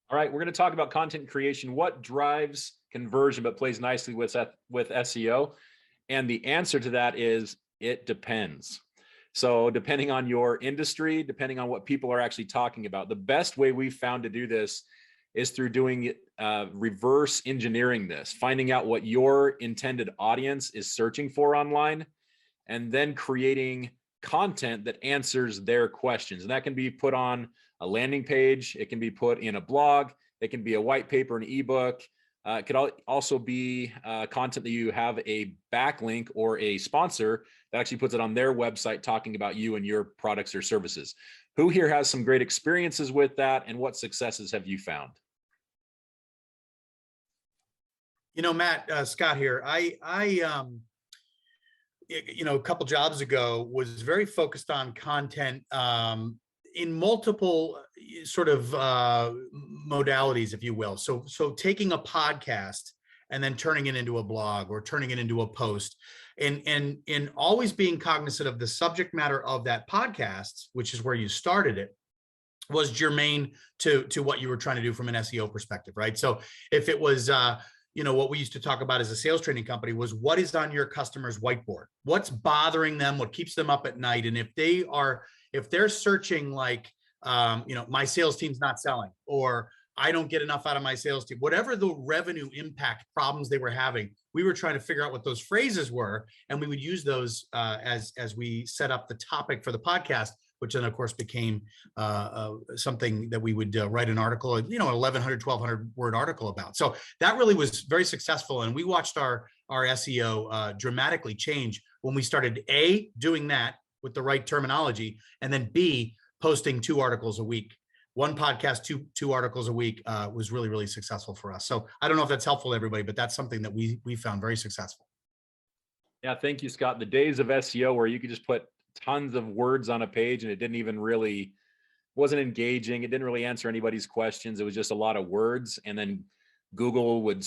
All right, we're going to talk about content creation. What drives conversion but plays nicely with SEO? And the answer to that is it depends. So depending on your industry, depending on what people are actually talking about, the best way we've found to do this is through doing reverse engineering this, finding out what your intended audience is searching for online, and then creating content that answers their questions. And that can be put on a landing page. It can be put in a blog. It can be a white paper, an ebook. It could also be content that you have a backlink or a sponsor that actually puts it on their website talking about you and your products or services. Who here has some great experiences with that, and what successes have you found? You know, Matt, Scott here. You know, a couple jobs ago was very focused on content in multiple sort of modalities, if you will. So taking a podcast and then turning it into a blog or turning it into a post, and always being cognizant of the subject matter of that podcast, which is where you started it, was germane to what you were trying to do from an SEO perspective, right? So if it was you know, what we used to talk about as a sales training company was what is on your customer's whiteboard, what's bothering them, what keeps them up at night. And if they're searching like, you know, my sales team's not selling, or I don't get enough out of my sales team, whatever the revenue impact problems they were having, we were trying to figure out what those phrases were. And we would use those as we set up the topic for the podcast, which then of course became something that we would write an article, you know, an 1,100, 1,200 word article about. So that really was very successful. And we watched our SEO dramatically change when we started A, doing that with the right terminology, and then B, posting 2 articles a week. One podcast, two articles a week was really, really successful for us. So I don't know if that's helpful to everybody, but that's something that we found very successful. Yeah, thank you, Scott. The days of SEO where you could just put tons of words on a page and it didn't even really, wasn't engaging. It didn't really answer anybody's questions. It was just a lot of words. And then Google would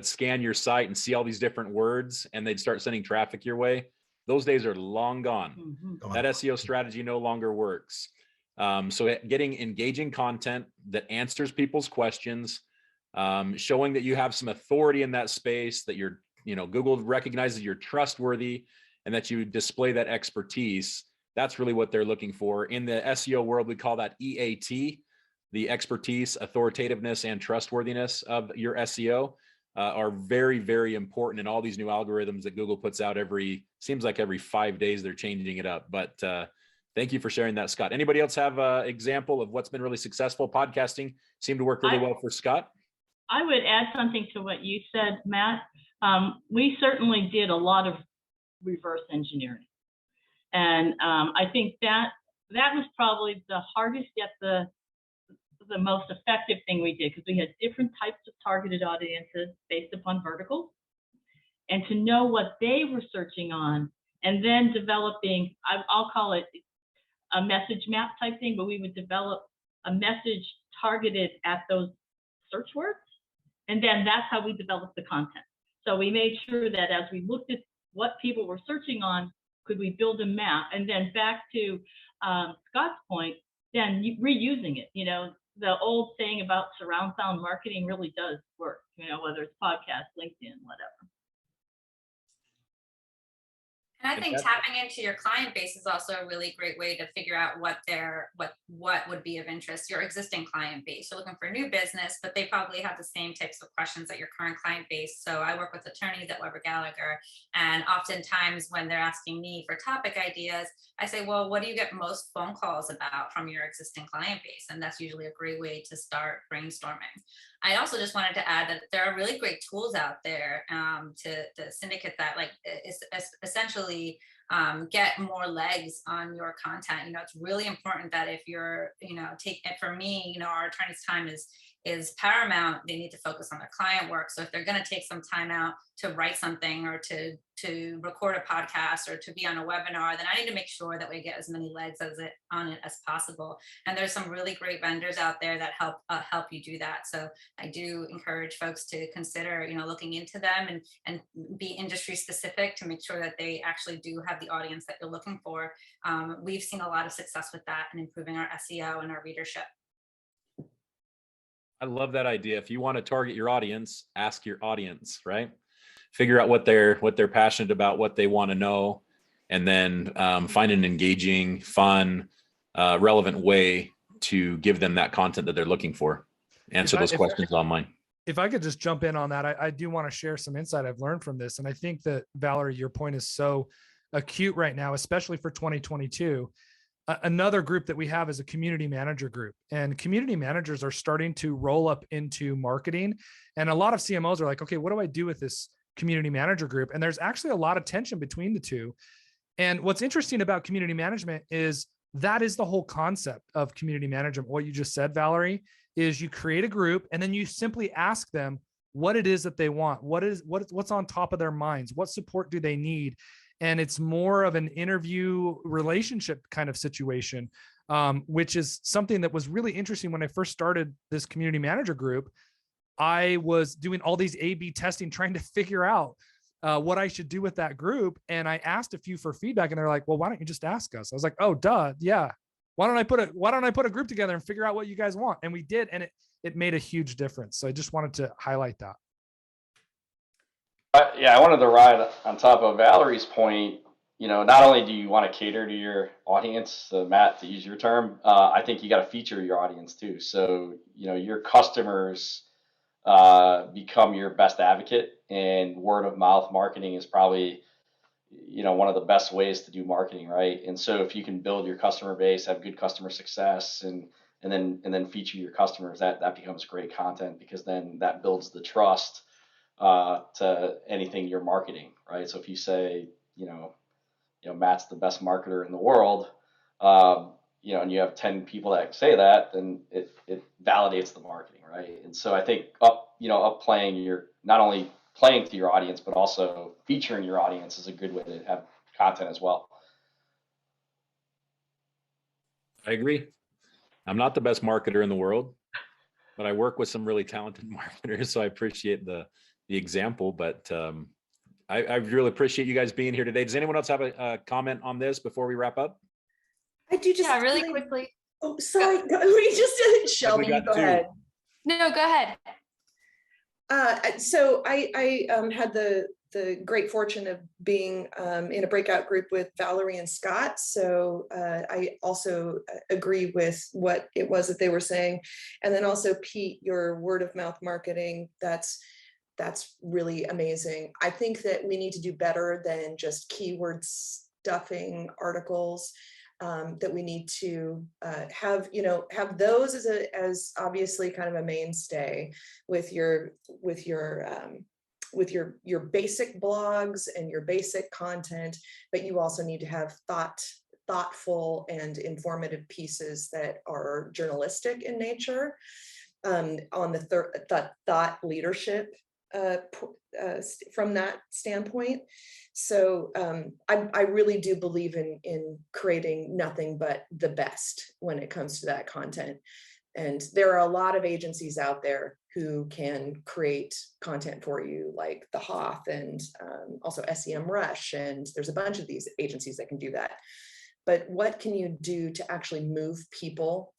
scan your site and see all these different words, and they'd start sending traffic your way. Those days are long gone. Mm-hmm. That SEO strategy no longer works. So getting engaging content that answers people's questions, showing that you have some authority in that space, that you're, you know, Google recognizes you're trustworthy, and that you display that expertise. That's really what they're looking for. In the SEO world, we call that EAT, the expertise, authoritativeness, and trustworthiness of your SEO are very, very important in all these new algorithms that Google puts out seems like every 5 days they're changing it up. But thank you for sharing that, Scott. Anybody else have an example of what's been really successful? Podcasting seemed to work really well for Scott. I would add something to what you said, Matt. We certainly did a lot of reverse engineering. And I think that was probably the hardest yet the most effective thing we did, because we had different types of targeted audiences based upon verticals, and to know what they were searching on, and then developing, I'll call it a message map type thing, but we would develop a message targeted at those search words. And then that's how we developed the content. So we made sure that as we looked at what people were searching on, could we build a map? And then back to Scott's point, then reusing it. You know, the old saying about surround sound marketing really does work, you know, whether it's podcast, LinkedIn, whatever. And I think tapping into your client base is also a really great way to figure out what would be of interest. Your existing client base, you're looking for new business, but they probably have the same types of questions that your current client base. So I work with attorneys at Gallagher, and oftentimes when they're asking me for topic ideas, I say, well, what do you get most phone calls about from your existing client base? And that's usually a great way to start brainstorming. I also just wanted to add that there are really great tools out there to syndicate that, like essentially get more legs on your content. You know, it's really important that if you're, you know, for me, you know, our attorney's time is paramount. They need to focus on their client work. So if they're going to take some time out to write something or to record a podcast or to be on a webinar, then I need to make sure that we get as many legs on it as possible. And there's some really great vendors out there that help you do that. So I do encourage folks to consider, you know, looking into them and be industry specific to make sure that they actually do have the audience that you're looking for. We've seen a lot of success with that and improving our SEO and our readership. I love that idea. If you want to target your audience, ask your audience, right? Figure out what they're passionate about, what they want to know, and then find an engaging, fun, relevant way to give them that content that they're looking for. Answer those questions online. If I could just jump in on that, I do want to share some insight I've learned from this. And I think that, Valerie, your point is so acute right now, especially for 2022. Another group that we have is a community manager group, and community managers are starting to roll up into marketing. And a lot of CMOs are like, okay, what do I do with this community manager group? And there's actually a lot of tension between the two. And what's interesting about community management is that is the whole concept of community management. What you just said, Valerie, is you create a group and then you simply ask them what it is that they want. What's on top of their minds? What support do they need? And it's more of an interview relationship kind of situation, which is something that was really interesting when I first started this community manager group. I was doing all these A/B testing, trying to figure out what I should do with that group. And I asked a few for feedback, and they're like, well, why don't you just ask us? I was like, oh, duh. Yeah. Why don't I put a group together and figure out what you guys want? And we did. And it made a huge difference. So I just wanted to highlight that. Yeah, I wanted to ride on top of Valerie's point. Not only do you want to cater to your audience, Matt, to use your term, I think you got to feature your audience too. So, your customers become your best advocate, and word of mouth marketing is probably, one of the best ways to do marketing, right? And so if you can build your customer base, have good customer success, and then feature your customers, that becomes great content, because then that builds the trust to anything you're marketing, right? So if you say, Matt's the best marketer in the world, and you have 10 people that say that, then it validates the marketing, right? And so I think up playing not only playing to your audience, but also featuring your audience is a good way to have content as well. I agree. I'm not the best marketer in the world, but I work with some really talented marketers, so I appreciate the example. But I really appreciate you guys being here today. Does anyone else have a comment on this before we wrap up? I do just really quickly. Oh, sorry. We just did. Shelby, you go ahead. No, go ahead. So I had the great fortune of being in a breakout group with Valerie and Scott. So I also agree with what it was that they were saying. And then also, Pete, your word of mouth marketing, that's really amazing. I think that we need to do better than just keyword stuffing articles. That we need to have those as obviously kind of a mainstay with your basic blogs and your basic content, but you also need to have thoughtful and informative pieces that are journalistic in nature, on the thought leadership from that standpoint. So I really do believe in creating nothing but the best when it comes to that content. And there are a lot of agencies out there who can create content for you, like the Hoth and also SEMrush. And there's a bunch of these agencies that can do that. But what can you do to actually move people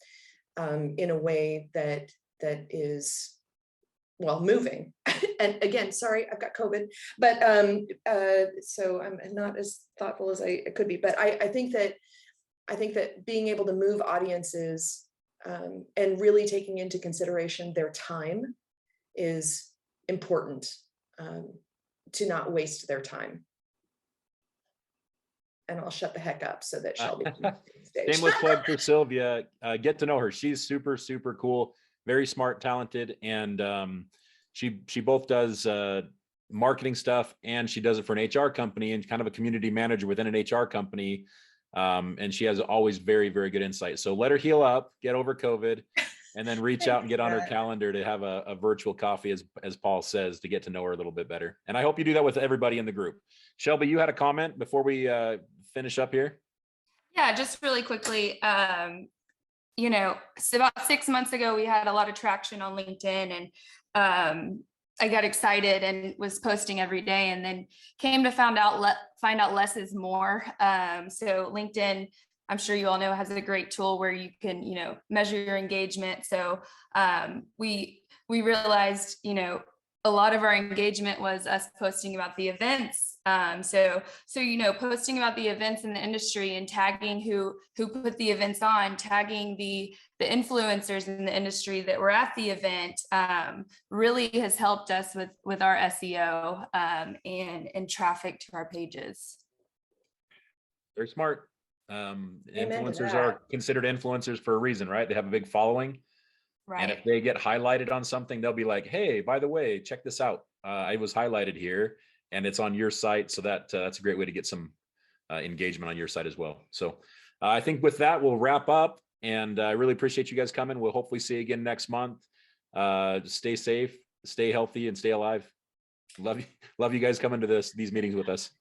in a way that is, well, moving? And again, sorry, I've got COVID, but so I'm not as thoughtful as I could be. But I think that being able to move audiences and really taking into consideration their time is important, to not waste their time. And I'll shut the heck up so that Shelby can take the stage. Shameless plug for Sylvia. Get to know her. She's super, super cool, very smart, talented, and she both does marketing stuff, and she does it for an HR company and kind of a community manager within an HR company. And she has always very, very good insight. So let her heal up, get over COVID, and then reach out and get on her calendar to have a virtual coffee, as Paul says, to get to know her a little bit better. And I hope you do that with everybody in the group. Shelby, you had a comment before we finish up here? Yeah, just really quickly. So about 6 months ago, we had a lot of traction on LinkedIn, and I got excited and was posting every day, and then came to find out less is more. So LinkedIn I'm sure you all know, has a great tool where you can, you know, measure your engagement. So we realized, you know, a lot of our engagement was us posting about the events. So you know, posting about the events in the industry and tagging who put the events on, tagging the influencers in the industry that were at the event, really has helped us with our SEO and traffic to our pages. They're smart. to Influencers that. are considered influencers for a reason, right? They have a big following. And if Right. they get highlighted on something, they'll be like, hey, by the way, check this out. I was highlighted here and it's on your site. So that's a great way to get some engagement on your site as well. So I think with that, we'll wrap up. And I really appreciate you guys coming. We'll hopefully see you again next month. Stay safe, stay healthy, and stay alive. Love you guys coming to these meetings with us.